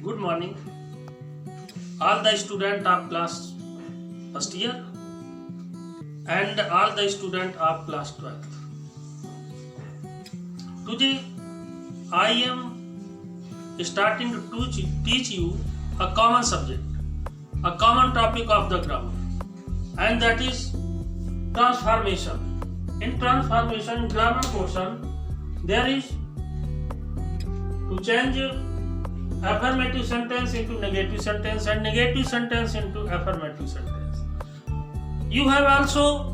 Good morning, all the student of class first year and all the student of class 12th. Today I am starting to teach you a common subject, a common topic of the grammar, and that is transformation. In transformation grammar portion, there is to change affirmative sentence into negative sentence and negative sentence into affirmative sentence. You have also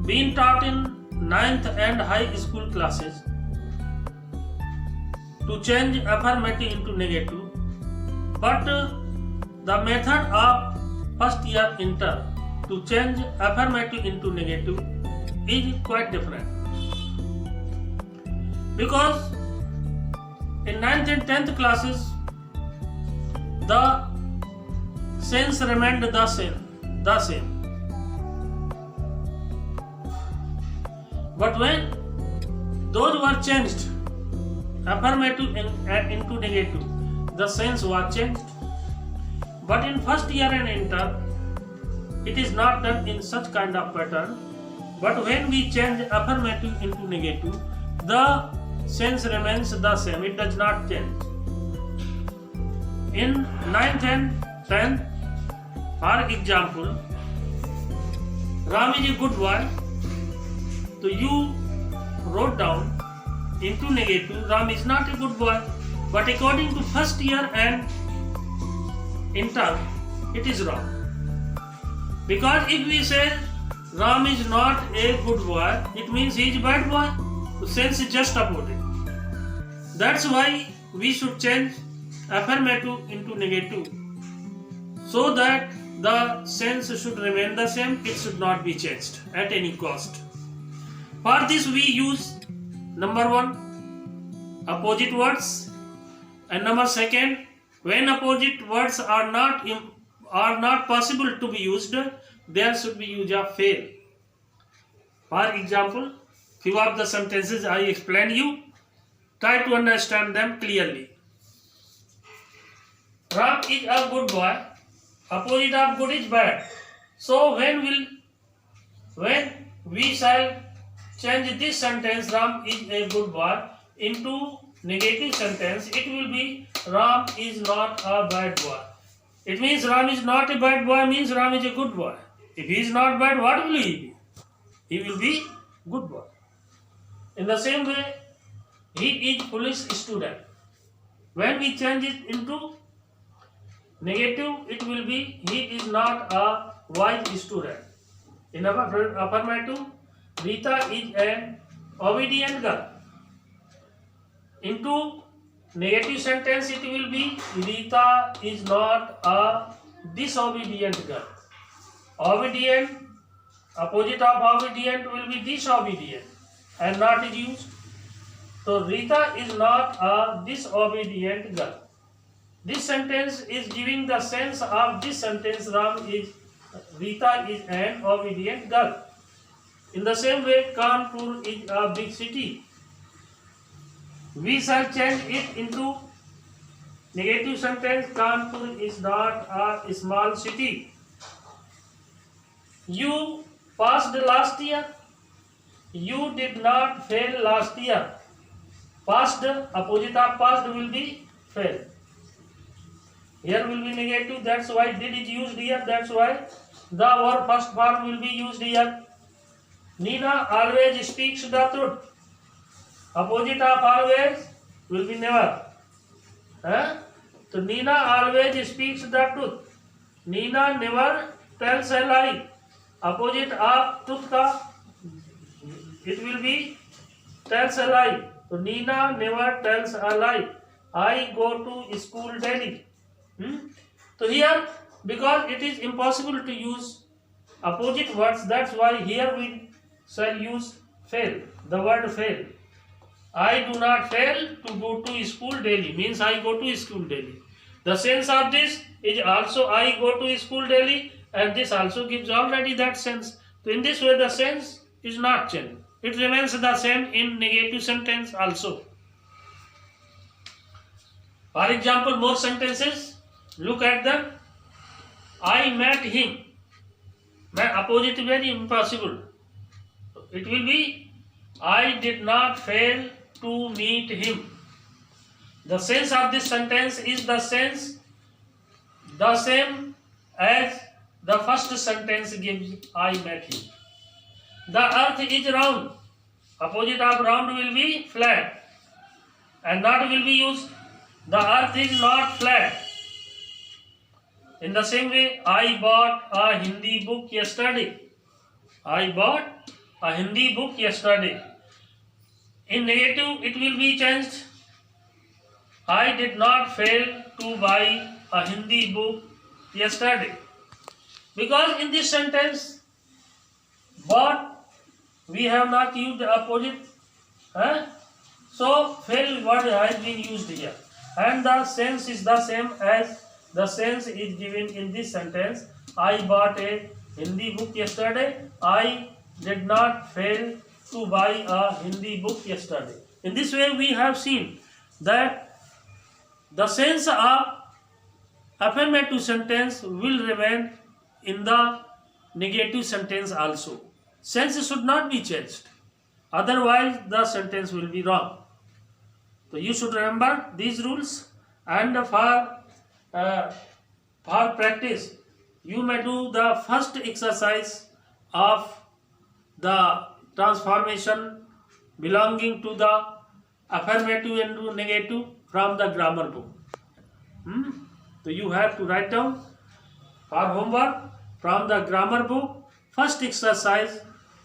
been taught in 9th and high school classes to change affirmative into negative, but the method of first year inter to change affirmative into negative is quite different, because in 9th and 10th classes the sense remained the same. But when those were changed affirmative into negative, the sense was changed. But in first year and inter, it is not done in such kind of pattern. But when we change affirmative into negative, the sense remains the same, it does not change. In 9th and 10th, for example, Ram is a good boy, so you wrote down into negative, Ram is not a good boy, but according to first year and inter, it is wrong. Because if we say Ram is not a good boy, it means he is a bad boy. So sense is just opposite. That's why we should change affirmative into negative, so that the sense should remain the same, it should not be changed at any cost. For this we use number 1, opposite words, and number 2, when opposite words are not possible to be used, there should be use of fail. For example, few of the sentences I explained you, try to understand them clearly. Ram is a good boy, opposite of good is bad. So when we shall change this sentence, Ram is a good boy, into negative sentence, it will be Ram is not a bad boy. It means Ram is not a bad boy means Ram is a good boy. If he is not bad, what will he be? He will be good boy. In the same way, he is foolish student. When we change it into negative, it will be he is not a wise student. In affirmative, Rita is an obedient girl. Into negative sentence, it will be Rita is not a disobedient girl. Obedient, opposite of obedient will be disobedient, and not is used. So Rita is not a disobedient girl. This sentence is giving the sense of this sentence, Rita is an obedient girl. In the same way, Kanpur is a big city. We shall change it into negative sentence, Kanpur is not a small city. You passed last year. You did not fail last year. Past, opposite of past will be fail. Here will be negative, that's why did is used here, that's why the verb first form will be used here. Nina always speaks the truth. Opposite of always will be never. So Nina always speaks the truth. Nina never tells a lie. Opposite of truth ka, it will be tells a lie. So Nina never tells a lie. I go to school daily. So here, because it is impossible to use opposite words, that's why here we shall use fail, the word fail. I do not fail to go to school daily, means I go to school daily. The sense of this is also I go to school daily, and this also gives already that sense. So in this way the sense is not changed. It remains the same in negative sentence also. For example, more sentences. Look at them. I met him. My opposite very impossible. It will be I did not fail to meet him. The sense of this sentence is the same as the first sentence gives I met him. The earth is round. Opposite of round will be flat. And not will be used. The earth is not flat. In the same way, I bought a Hindi book yesterday. I bought a Hindi book yesterday. In negative, it will be changed. I did not fail to buy a Hindi book yesterday. Because in this sentence, but we have not used the opposite. So, fail word has been used here. And the sense is the same as the sense is given in this sentence. I bought a Hindi book yesterday. I did not fail to buy a Hindi book yesterday. In this way, we have seen that the sense of affirmative sentence will remain in the negative sentence also. Sense should not be changed. Otherwise, the sentence will be wrong. So you should remember these rules, and for practice, you may do the first exercise of the transformation belonging to the affirmative and negative from the grammar book. So you have to write down for homework from the grammar book, first exercise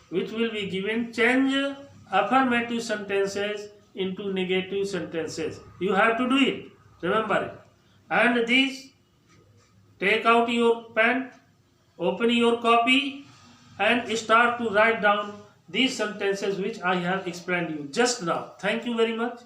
which will be given, change affirmative sentences into negative sentences. You have to do it, remember it. And these, take out your pen, open your copy and start to write down these sentences which I have explained to you just now. Thank you very much.